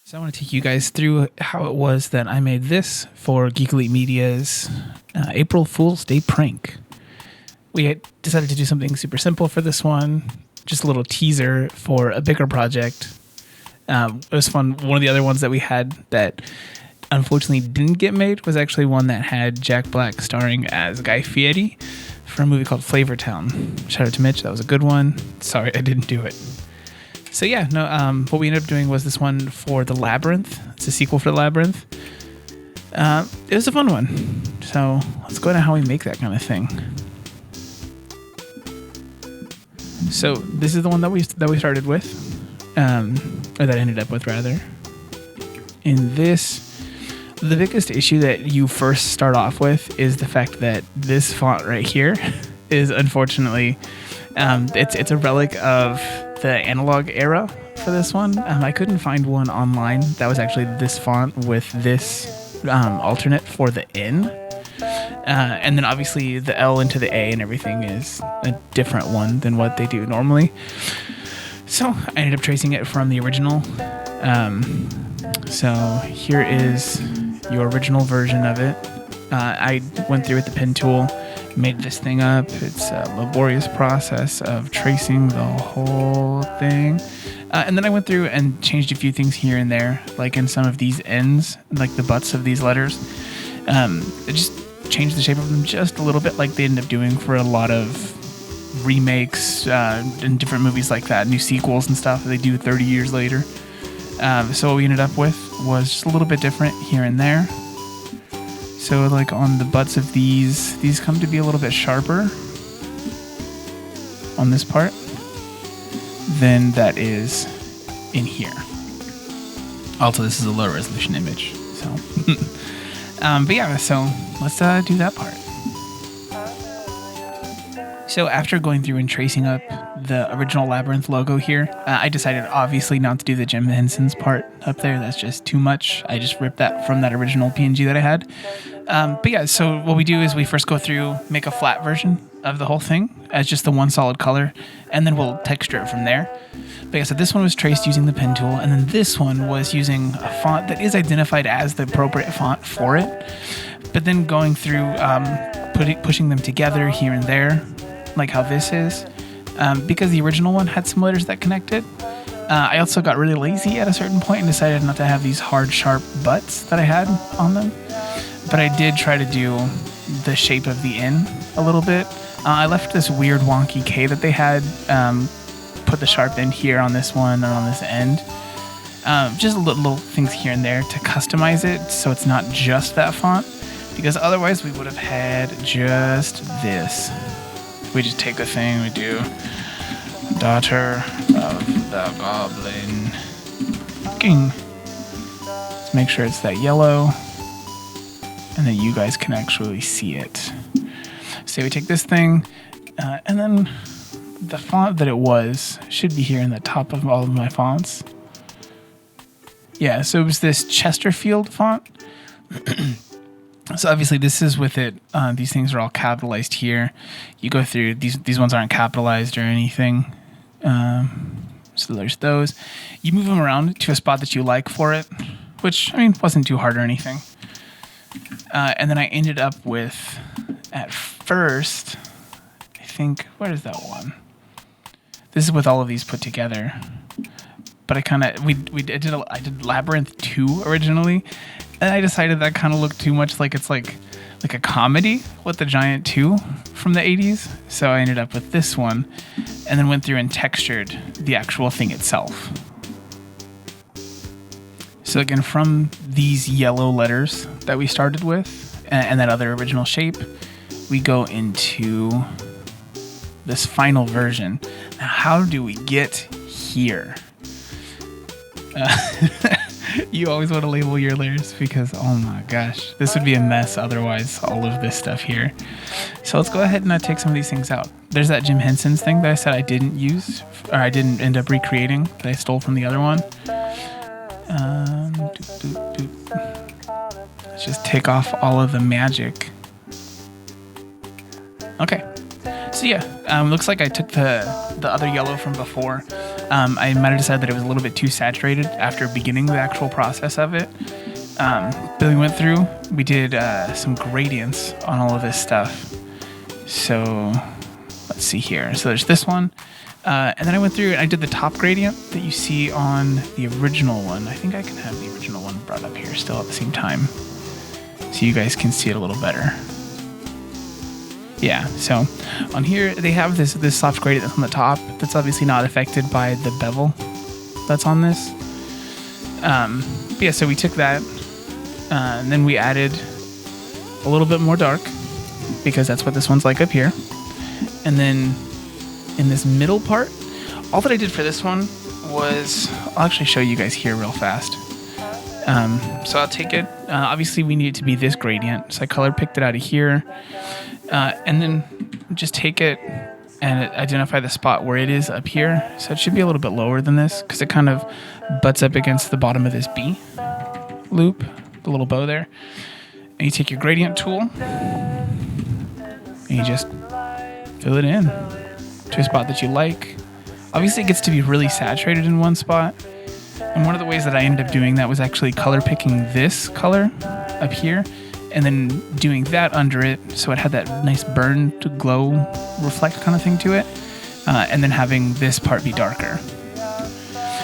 So I want to take you guys through how it was that I made this for Geek Elite Media's April Fool's Day prank. We had decided to do something super simple for this one, just a little teaser for a bigger project. It was fun. One of the other ones that we had that unfortunately didn't get made was actually one that had Jack Black starring as Guy Fieri for a movie called Flavortown. Shout out to Mitch, that was a good one. Sorry I didn't do it. So yeah, no. What we ended up doing was this one for the Labyrinth. It's a sequel for the Labyrinth. It was a fun one. So let's go into how we make that kind of thing. So this is the one that we started with, or that I ended up with rather. In this, the biggest issue that you first start off with is the fact that this font right here is unfortunately, it's a relic of the analog era for this one. I couldn't find one online that was actually this font with this alternate for the N. And then obviously the L into the A and everything is a different one than what they do normally. So I ended up tracing it from the original. So here is your original version of it. I went through with the pen tool, made this thing up. It's a laborious process of tracing the whole thing. And then I went through and changed a few things here and there, like in some of these N's, like the butts of these letters. I just changed the shape of them just a little bit, like they end up doing for a lot of remakes in different movies like that, new sequels and stuff that they do 30 years later. So what we ended up with was just a little bit different here and there. So like on the butts of these come to be a little bit sharper on this part than that is in here. Also, this is a low resolution image, so. But yeah, so let's do that part. So after going through and tracing up the original Labyrinth logo here, I decided obviously not to do the Jim Henson's part up there. That's just too much. I just ripped that from that original PNG that I had. But yeah, so what we do is we first go through, make a flat version of the whole thing as just the one solid color, and then we'll texture it from there. But yeah, so this one was traced using the pen tool, and then this one was using a font that is identified as the appropriate font for it. But then going through, pushing them together here and there, like how this is, because the original one had some letters that connected. I also got really lazy at a certain point and decided not to have these hard, sharp butts that I had on them. But I did try to do the shape of the N a little bit. I left this weird wonky K that they had, put the sharp end here on this one and on this end. Just little things here and there to customize it so it's not just that font, because otherwise we would have had just this. We just take a thing, we do Daughter of the Goblin King. Let's make sure it's that yellow, and then you guys can actually see it. So we take this thing, and then the font that it was should be here in the top of all of my fonts. Yeah, so it was this Chesterfield font. So obviously this is with it. These things are all capitalized here. You go through, these ones aren't capitalized or anything. So there's those. You move them around to a spot that you like for it, which, I mean, wasn't too hard or anything. And then I ended up with, at first, I think, where is that one? This is with all of these put together. But I kind of, I did Labyrinth 2 originally, and I decided that kind of looked too much like it's like a comedy with the Giant 2 from the 80s. So I ended up with this one, and then went through and textured the actual thing itself. So again, from these yellow letters that we started with, and that other original shape, we go into this final version. Now, how do we get here? You always want to label your layers because, oh my gosh, this would be a mess otherwise, all of this stuff here. So let's go ahead and take some of these things out. There's that Jim Henson's thing that I said I didn't use, or I didn't end up recreating, that I stole from the other one. Let's just take off all of the magic. Okay. So yeah, looks like I took the other yellow from before, I might have decided that it was a little bit too saturated after beginning the actual process of it. But we went through, we did some gradients on all of this stuff. So let's see here. So there's this one. And then I went through and I did the top gradient that you see on the original one. I think I can have the original one brought up here still at the same time, so you guys can see it a little better. Yeah, so on here they have this soft gradient that's on the top that's obviously not affected by the bevel that's on this. But yeah, so we took that and then we added a little bit more dark because that's what this one's like up here. And then in this middle part, all that I did for this one was, I'll actually show you guys here real fast. So I'll take it, obviously we need it to be this gradient, so I color picked it out of here, and then just take it and identify the spot where it is up here. So it should be a little bit lower than this because it kind of butts up against the bottom of this B loop, the little bow there. And you take your gradient tool and you just fill it in to a spot that you like. Obviously it gets to be really saturated in one spot. And one of the ways that I ended up doing that was actually color picking this color up here and then doing that under it so it had that nice burn to glow reflect kind of thing to it, and then having this part be darker.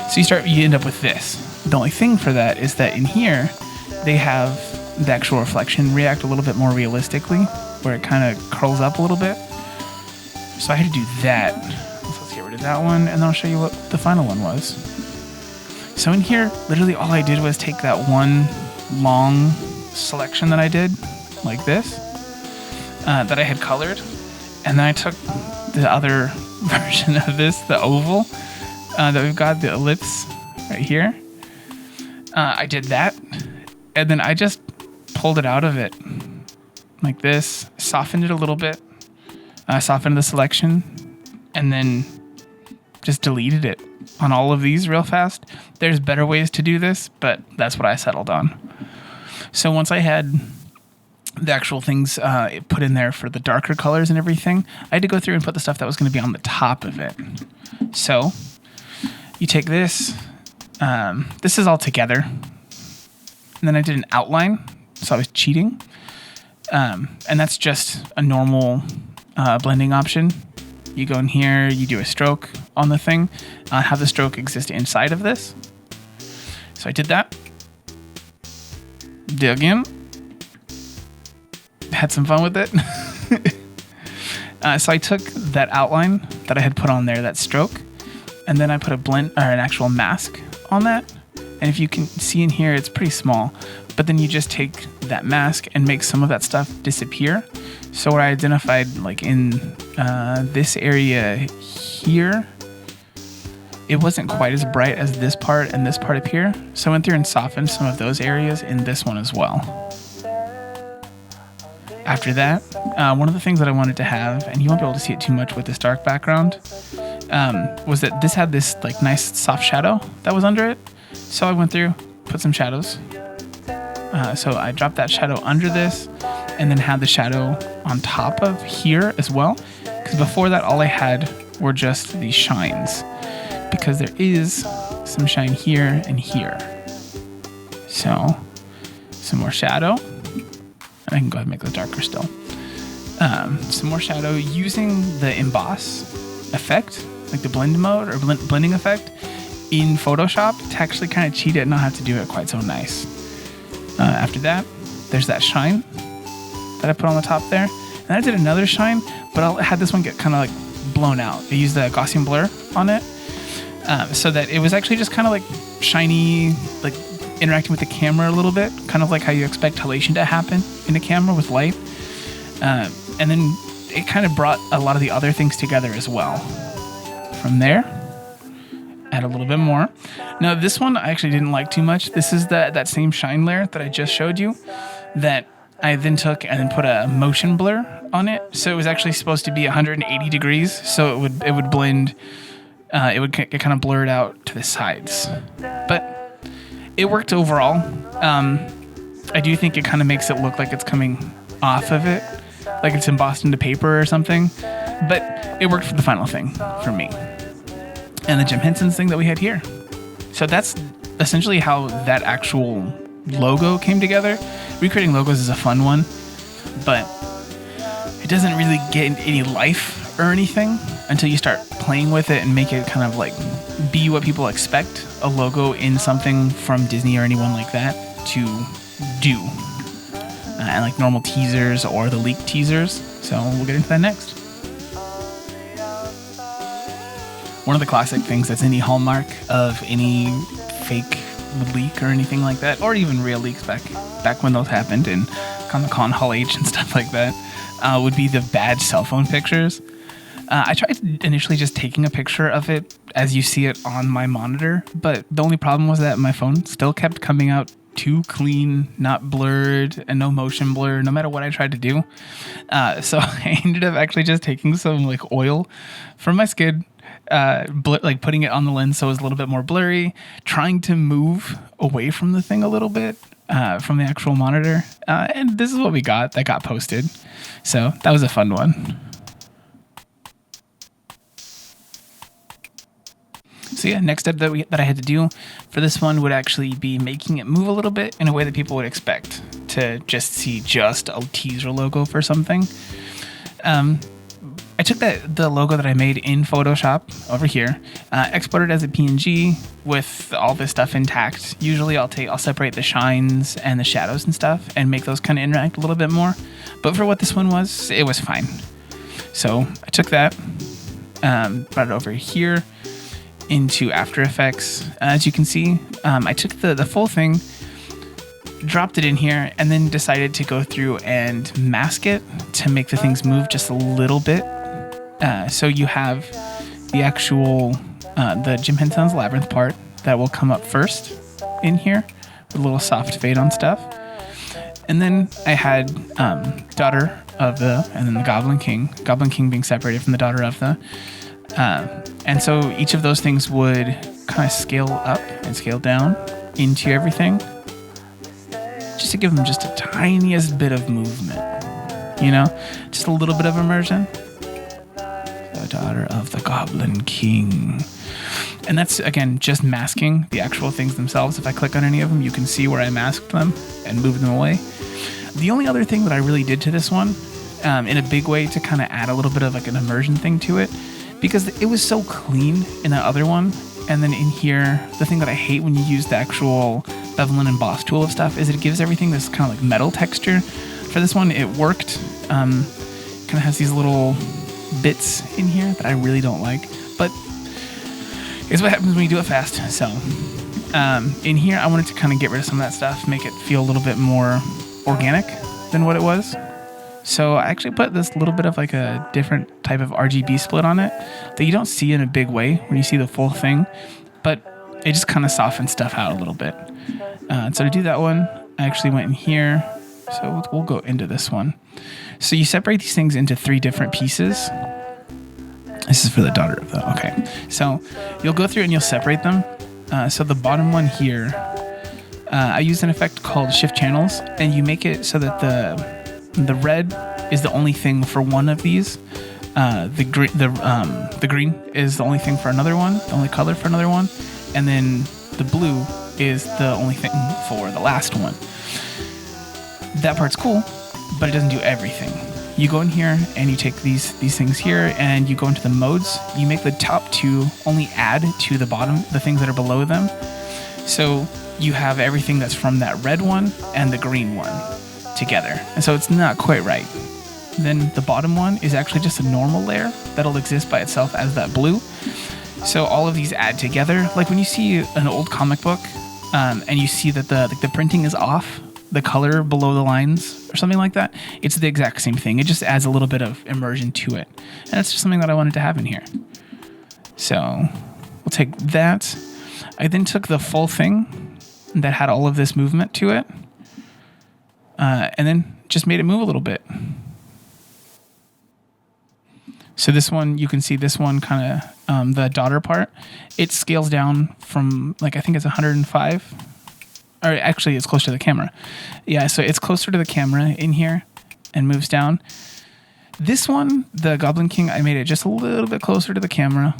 So you end up with this. The only thing for that is that in here they have the actual reflection react a little bit more realistically, where it kind of curls up a little bit. So I had to do that. So let's get rid of that one, and then I'll show you what the final one was. So in here, literally all I did was take that one long selection that I did, like this, that I had colored, and then I took the other version of this, the oval, that we've got, the ellipse right here. I did that, and then I just pulled it out of it, like this, softened it a little bit, softened the selection, and then just deleted it on all of these real fast. There's better ways to do this, but that's what I settled on. So once I had the actual things put in there for the darker colors and everything, I had to go through and put the stuff that was going to be on the top of it. So you take this, this is all together, and then I did an outline, so I was cheating, and that's just a normal blending option. You go in here, you do a stroke on the thing, have the stroke exist inside of this. So I did that. Dug in. Had some fun with it. So I took that outline that I had put on there, that stroke, and then I put a blend or an actual mask on that. And if you can see in here, it's pretty small, but then you just take that mask and make some of that stuff disappear. So what I identified, like in this area here, it wasn't quite as bright as this part and this part up here. So I went through and softened some of those areas in this one as well. After that, one of the things that I wanted to have, and you won't be able to see it too much with this dark background, was that this had this like nice soft shadow that was under it. So I went through, put some shadows. So I dropped that shadow under this, and then had the shadow on top of here as well. Because before that, all I had were just these shines. Because there is some shine here and here. So, some more shadow. And I can go ahead and make this darker still. Some more shadow using the emboss effect, like the blend mode or blending effect in Photoshop to actually kind of cheat it and not have to do it quite so nice. After that, there's that shine that I put on the top there. And I did another shine, but I had this one get kind of like blown out. I used the Gaussian blur on it, so that it was actually just kind of like shiny, like interacting with the camera a little bit, kind of like how you expect halation to happen in a camera with light. And then it kind of brought a lot of the other things together as well. From there, add a little bit more. Now this one I actually didn't like too much. This is that same shine layer that I just showed you that I then took and then put a motion blur on it. So it was actually supposed to be 180 degrees. So it would blend, it would get kind of blurred out to the sides. But it worked overall. I do think it kind of makes it look like it's coming off of it, like it's embossed into paper or something. But it worked for the final thing for me. and the Jim Henson's thing that we had here. So that's essentially how that actual logo came together. Recreating logos is a fun one, but it doesn't really get any life or anything until you start playing with it and make it kind of like be what people expect a logo in something from Disney or anyone like that to do. And like normal teasers or the leaked teasers. So we'll get into that next. One of the classic things that's any hallmark of any fake leak or anything like that, or even real leaks back when those happened in Comic-Con Hall H and stuff like that, would be the bad cell phone pictures. I tried initially just taking a picture of it as you see it on my monitor, but the only problem was that my phone still kept coming out too clean, not blurred, and no motion blur, no matter what I tried to do. So I ended up actually just taking some like oil from my skid, like putting it on the lens so it was a little bit more blurry, trying to move away from the thing a little bit from the actual monitor. And this is what we got that got posted. So that was a fun one. So yeah, next step that I had to do for this one would actually be making it move a little bit in a way that people would expect to just see just a teaser logo for something. I took the logo that I made in Photoshop over here, exported as a PNG with all this stuff intact. Usually I'll separate the shines and the shadows and stuff and make those kind of interact a little bit more. But for what this one was, it was fine. So I took that, brought it over here into After Effects. As you can see, I took the full thing, dropped it in here, and then decided to go through and mask it to make the things move just a little bit. So you have the actual, the Jim Henson's Labyrinth part that will come up first in here with a little soft fade on stuff. And then I had Daughter of the, and then the Goblin King being separated from the Daughter of the. And so each of those things would kind of scale up and scale down into everything, just to give them just a tiniest bit of movement, just a little bit of immersion. The Daughter of the Goblin King. And that's, again, just masking the actual things themselves. If I click on any of them, you can see where I masked them and moved them away. The only other thing that I really did to this one, in a big way to kind of add a little bit of like an immersion thing to it, because it was so clean in that other one, and then in here, the thing that I hate when you use the actual bevel and emboss tool of stuff is it gives everything this kind of like metal texture. For this one, it worked. Kind of has these little bits in here that I really don't like, but it's what happens when you do it fast. So in here, I wanted to kind of get rid of some of that stuff, make it feel a little bit more organic than what it was. So I actually put this little bit of like a different type of RGB split on it that you don't see in a big way when you see the full thing, but it just kind of softens stuff out a little bit. So to do that one, I actually went in here. So we'll go into this one. So you separate these things into 3 different pieces. This is for the Daughter of the, okay. So you'll go through and you'll separate them. So the bottom one here, I used an effect called Shift Channels, and you make it so that the red is the only thing for one of these. The green is the only thing for another one, the only color for another one, and then the blue is the only thing for the last one. That part's cool, but it doesn't do everything. You go in here and you take these things here and you go into the modes. You make the top 2 only add to the bottom, the things that are below them. So you have everything that's from that red one and the green one together. And so it's not quite right. Then the bottom one is actually just a normal layer that'll exist by itself as that blue. So all of these add together. Like when you see an old comic book and you see that the printing is off, the color below the lines or something like that, it's the exact same thing. It just adds a little bit of immersion to it. And it's just something that I wanted to have in here. So we'll take that. I then took the full thing that had all of this movement to it, and then just made it move a little bit. So this one, you can see this one kind of, the daughter part, it scales down from like, I think it's 105. Or actually, it's closer to the camera. Yeah, so it's closer to the camera in here and moves down. This one, the Goblin King, I made it just a little bit closer to the camera.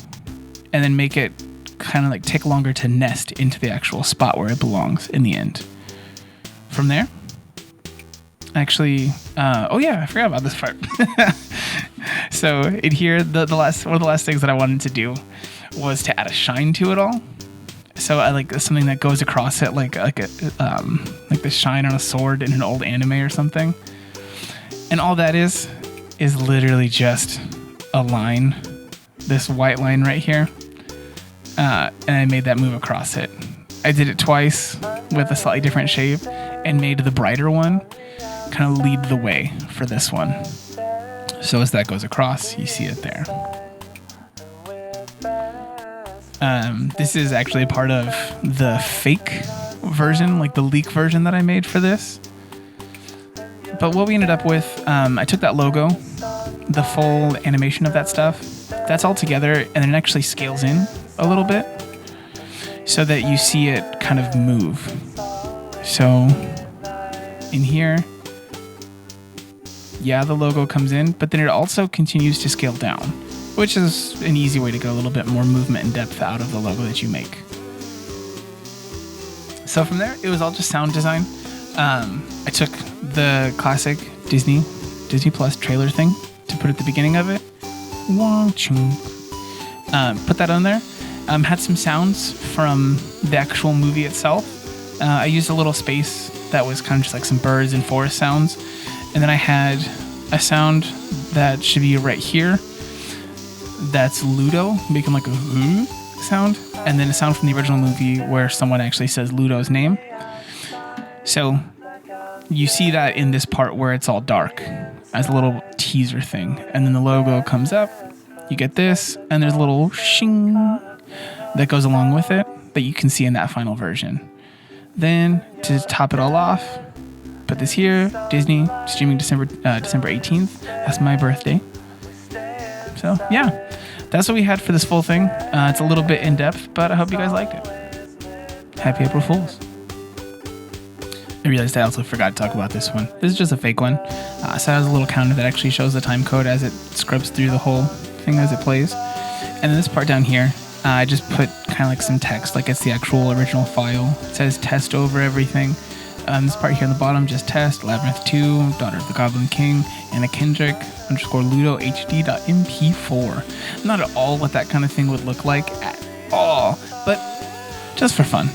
and then make it kind of like take longer to nest into the actual spot where it belongs in the end. From there, actually, I forgot about this part. So in here, one of the last things that I wanted to do was to add a shine to it all. So I like something that goes across it, like the shine on a sword in an old anime or something. And all that is literally just a line, this white line right here. And I made that move across it. I did it twice with a slightly different shape and made the brighter one kind of lead the way for this one. So as that goes across, you see it there. This is actually part of the fake version, like the leak version that I made for this. But what we ended up with, I took that logo, the full animation of that stuff, that's all together, and it actually scales in a little bit so that you see it kind of move. So in here, yeah, the logo comes in, but then it also continues to scale down, which is an easy way to get a little bit more movement and depth out of the logo that you make. So from there, it was all just sound design. I took the classic Disney Plus trailer thing to put at the beginning of it. Put that on there. Had some sounds from the actual movie itself. I used a little space that was kind of just like some birds and forest sounds. And then I had a sound that should be right here. That's Ludo, making like a sound. And then a sound from the original movie where someone actually says Ludo's name. So you see that in this part where it's all dark as a little teaser thing. And then the logo comes up. You get this. And there's a little shing that goes along with it that you can see in that final version. Then to top it all off, put this here, Disney, streaming December 18th. That's my birthday. So, yeah. That's what we had for this full thing. It's a little bit in-depth, but I hope you guys liked it. Happy April Fools. I realized I also forgot to talk about this one. This is just a fake one. So it has a little counter that actually shows the time code as it scrubs through the whole thing as it plays. And then this part down here, I just put kind of like some text, like it's the actual original file. It says test over everything. This part here on the bottom, just test, Labyrinth 2, Daughter of the Goblin King, Anna Kendrick, _Ludo HD.mp4. Not at all what that kind of thing would look like at all, but just for fun.